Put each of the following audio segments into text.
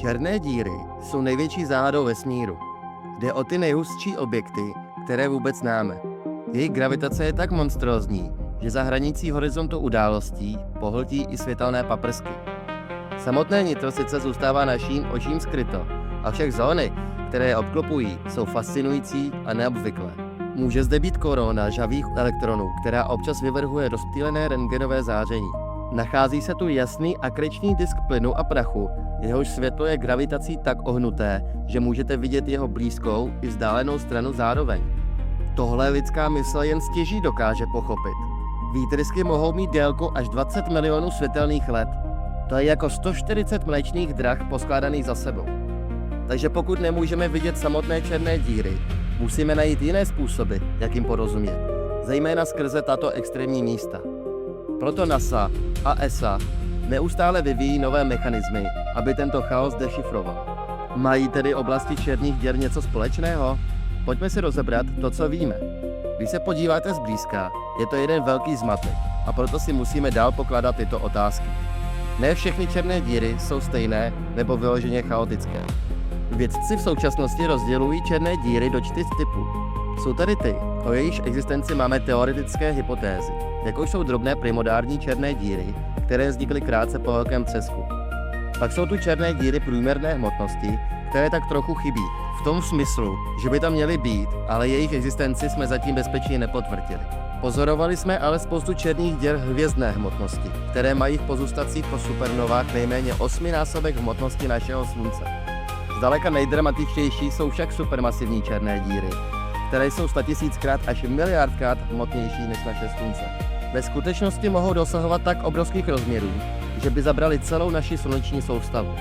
Černé díry jsou největší záhadou vesmíru. Jde o ty nejhustší objekty, které vůbec známe. Jejich gravitace je tak monstrózní, že za hranicí horizontu událostí pohltí i světelné paprsky. Samotné nitro sice zůstává naším očím skryto, avšak zóny, které je obklopují, jsou fascinující a neobvyklé. Může zde být korona žhavých elektronů, která občas vyvrhuje rozptýlené rentgenové záření. Nachází se tu jasný akreční disk plynu a prachu, jehož světlo je gravitací tak ohnuté, že můžete vidět jeho blízkou i vzdálenou stranu zároveň. Tohle lidská mysl jen stěží dokáže pochopit. Výtrysky mohou mít délku až 20 milionů světelných let. To je jako 140 mléčných drah poskládaných za sebou. Takže pokud nemůžeme vidět samotné černé díry, musíme najít jiné způsoby, jak jim porozumět, zejména skrze tato extrémní místa. Proto NASA a ESA neustále vyvíjí nové mechanismy, aby tento chaos dešifroval. Mají tedy oblasti černých děr něco společného? Pojďme si rozebrat to, co víme. Když se podíváte zblízka, je to jeden velký zmatek a proto si musíme dál pokládat tyto otázky. Ne všechny černé díry jsou stejné nebo vyloženě chaotické. Vědci v současnosti rozdělují černé díry do 4 typů. Jsou tady ty, o jejichž existenci máme teoretické hypotézy, jako jsou drobné primordiální černé díry, které vznikly krátce po velkém třesku. Pak jsou tu černé díry průměrné hmotnosti, které tak trochu chybí, v tom smyslu, že by tam měly být, ale jejich existenci jsme zatím bezpečně nepotvrdili. Pozorovali jsme ale spoustu černých děr hvězdné hmotnosti, které mají v pozůstatcích po supernovách nejméně 8násobek hmotnosti našeho Slunce. Zdaleka nejdramatičtější jsou však supermasivní černé díry, které jsou 100 000krát až miliardkrát hmotnější než naše Slunce. Ve skutečnosti mohou dosahovat tak obrovských rozměrů, že by zabrali celou naši sluneční soustavu.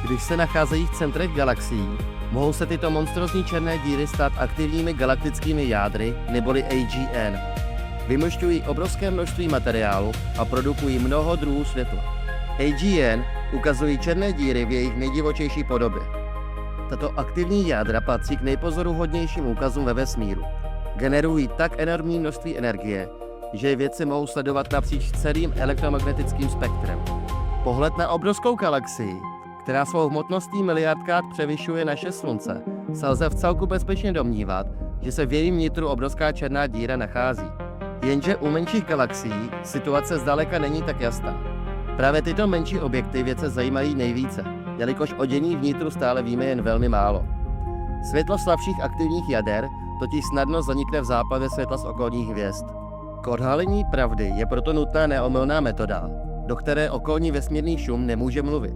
Když se nacházejí v centrech galaxií, mohou se tyto monstrózní černé díry stát aktivními galaktickými jádry neboli AGN. Vymršťují obrovské množství materiálu a produkují mnoho druhů světla. AGN ukazují černé díry v jejich nejdivočejší podobě. Tato aktivní jádra patří k nejpozoruhodnějším úkazům ve vesmíru. Generují tak enormní množství energie, že je vědci mohou sledovat napříč celým elektromagnetickým spektrem. Pohled na obrovskou galaxii, která svou hmotností miliardkrát převyšuje naše Slunce, se lze vcelku bezpečně domnívat, že se v jejím nitru obrovská černá díra nachází. Jenže u menších galaxií situace zdaleka není tak jasná. Právě tyto menší objekty vědce zajímají nejvíce, jelikož o dění v nitru stále víme jen velmi málo. Světlo slabších aktivních jader totiž snadno zanikne v záplavě světla z okolních hvězd. K odhalení pravdy je proto nutná neomylná metoda, do které okolní vesmírný šum nemůže mluvit.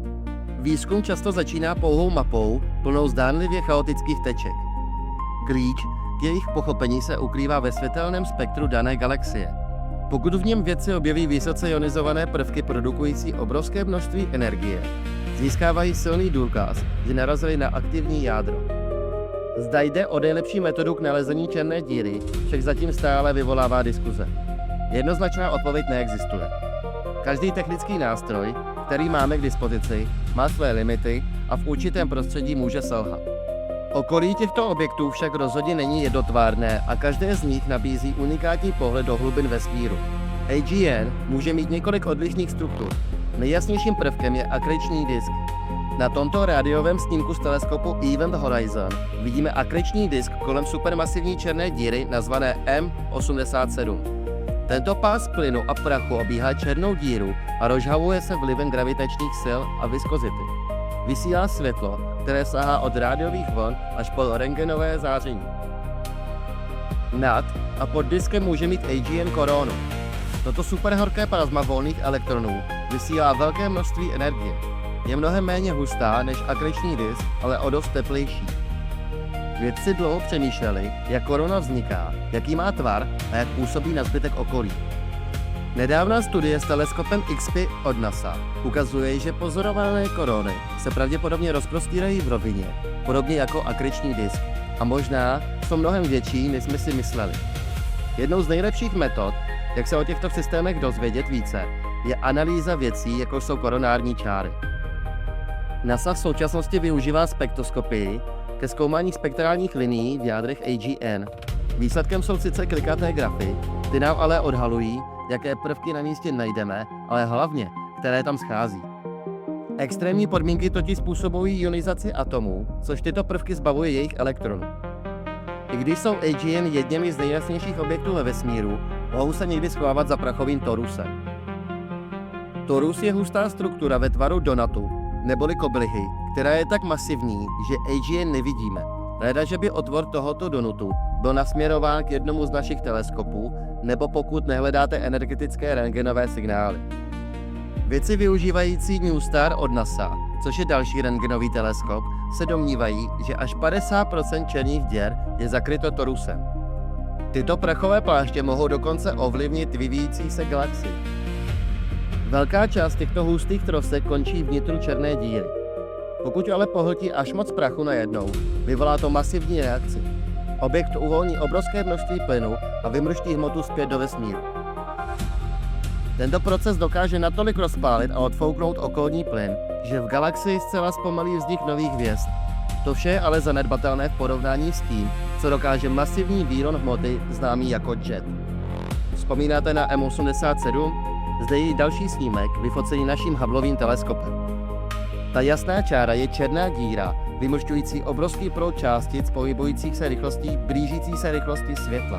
Výzkum často začíná pouhou mapou, plnou zdánlivě chaotických teček. Klíč k jejich pochopení se ukrývá ve světelném spektru dané galaxie. Pokud v něm vědci objeví vysoce ionizované prvky produkující obrovské množství energie, získávají silný důkaz, že narazili na aktivní jádro. Zda jde o nejlepší metodu k nalezení černé díry, však zatím stále vyvolává diskuze. Jednoznačná odpověď neexistuje. Každý technický nástroj, který máme k dispozici, má své limity a v určitém prostředí může selhat. Okolí těchto objektů však rozhodně není jednotvárné a každé z nich nabízí unikátní pohled do hlubin vesmíru. AGN může mít několik odlišných struktur. Nejjasnějším prvkem je akreční disk. Na tomto rádiovém snímku z teleskopu Event Horizon vidíme akreční disk kolem supermasivní černé díry nazvané M87. Tento pás plynu a prachu obíhá černou díru a rozžhavuje se vlivem gravitačních sil a viskozity. Vysílá světlo, které sahá od rádiových vln až po rentgenové záření. Nad a pod diskem může mít AGN koronu. Toto superhorké plazma volných elektronů vysílá velké množství energie. Je mnohem méně hustá než akreční disk, ale o dost teplejší. Vědci dlouho přemýšleli, jak korona vzniká, jaký má tvar a jak působí na zbytek okolí. Nedávná studie s teleskopem XPI od NASA ukazuje, že pozorované korony se pravděpodobně rozprostírají v rovině, podobně jako akreční disk, a možná jsou mnohem větší, než jsme si mysleli. Jednou z nejlepších metod, jak se o těchto systémech dozvědět více, je analýza věcí, jako jsou koronární čáry. NASA v současnosti využívá spektroskopii ke zkoumání spektrálních linií v jádrech AGN. Výsledkem jsou sice klikaté grafy, ty nám ale odhalují, jaké prvky na místě najdeme, ale hlavně, které tam schází. Extrémní podmínky totiž způsobují ionizaci atomů, což tyto prvky zbavuje jejich elektronů. I když jsou AGN jedněmi z nejjasnějších objektů ve vesmíru, mohou se někdy schovávat za prachovým torusem. Torus je hustá struktura ve tvaru donatu, neboli koblihy, která je tak masivní, že AGN nevidíme. Leda, že by otvor tohoto donutu byl nasměrován k jednomu z našich teleskopů, nebo pokud nehledáte energetické rentgenové signály. Vědci využívající NuSTAR od NASA, což je další rentgenový teleskop, se domnívají, že až 50% černých děr je zakryto torusem. Tyto prachové pláště mohou dokonce ovlivnit vyvíjící se galaxii. Velká část těchto hustých trosek končí vnitru černé díry. Pokud ale pohltí až moc prachu najednou, vyvolá to masivní reakci. Objekt uvolní obrovské množství plynu a vymrští hmotu zpět do vesmíru. Tento proces dokáže natolik rozpálit a odfouknout okolní plyn, že v galaxii zcela zpomalí vznik nových hvězd. To vše je ale zanedbatelné v porovnání s tím, co dokáže masivní výron hmoty známý jako jet. Vzpomínáte na M87? Zde je další snímek, vyfocený naším Hubbleovým teleskopem. Ta jasná čára je černá díra, vymršťující obrovský proud částic pohybujících se rychlostí blížící se rychlosti světla.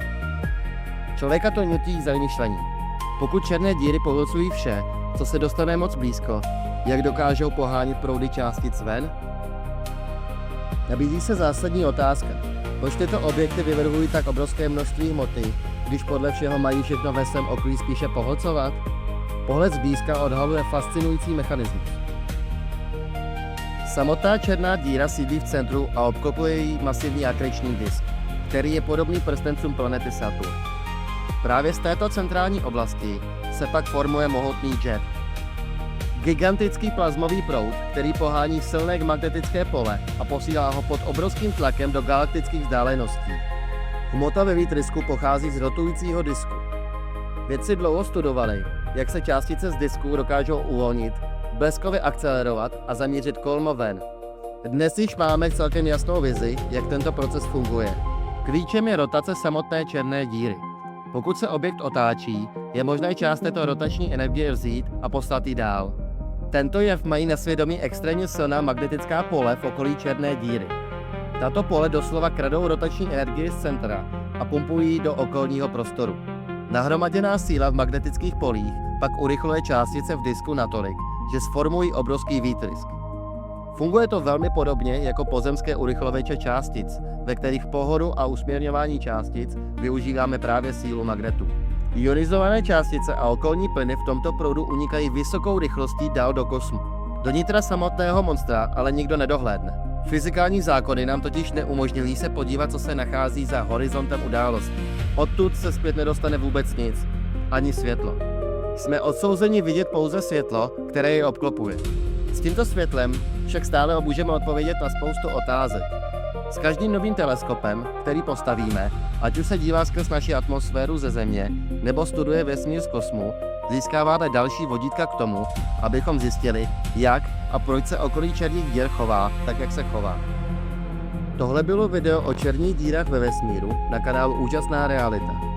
Člověka to nutí k zamýšlení. Pokud černé díry pohlcují vše, co se dostane moc blízko, jak dokážou pohánět proudy částic ven? Nabízí se zásadní otázka. Proč tyto objekty vyvrhují tak obrovské množství hmoty, když podle všeho mají všechno ve svém okolí spíše pohlcovat? Pohled zblízka odhaluje fascinující mechanismus. Samotná černá díra sídlí v centru a obklopuje ji masivní akreční disk, který je podobný prstencům planety Saturn. Právě z této centrální oblasti se pak formuje mohutný jet. Gigantický plazmový proud, který pohání silné magnetické pole a posílá ho pod obrovským tlakem do galaktických vzdáleností. Hmota ve výtrysku pochází z rotujícího disku. Vědci dlouho studovali, jak se částice z disku dokážou uvolnit, bleskově akcelerovat a zamířit kolmo ven. Dnes již máme celkem jasnou vizi, jak tento proces funguje. Klíčem je rotace samotné černé díry. Pokud se objekt otáčí, je možné část této rotační energie vzít a poslat ji dál. Tento jev mají na svědomí extrémně silná magnetická pole v okolí černé díry. Tato pole doslova kradou rotační energii z centra a pumpují ji do okolního prostoru. Nahromaděná síla v magnetických polích pak urychluje částice v disku natolik, že sformují obrovský výtrysk. Funguje to velmi podobně jako pozemské urychlovače částic, ve kterých pohodu a usměrňování částic využíváme právě sílu magnetu. Ionizované částice a okolní plyny v tomto proudu unikají vysokou rychlostí dál do kosmu. Do nitra samotného monstra ale nikdo nedohlédne. Fyzikální zákony nám totiž neumožnili se podívat, co se nachází za horizontem událostí. Odtud se zpět nedostane vůbec nic, ani světlo. Jsme odsouzeni vidět pouze světlo, které je obklopuje. S tímto světlem však stále můžeme odpovědět na spoustu otázek. S každým novým teleskopem, který postavíme, ať už se dívá skrz naši atmosféru ze Země, nebo studuje vesmír z kosmu, získáváme další vodítka k tomu, abychom zjistili, jak a proč se okolí černých dír chová tak, jak se chová. Tohle bylo video o černých dírách ve vesmíru na kanálu Úžasná realita.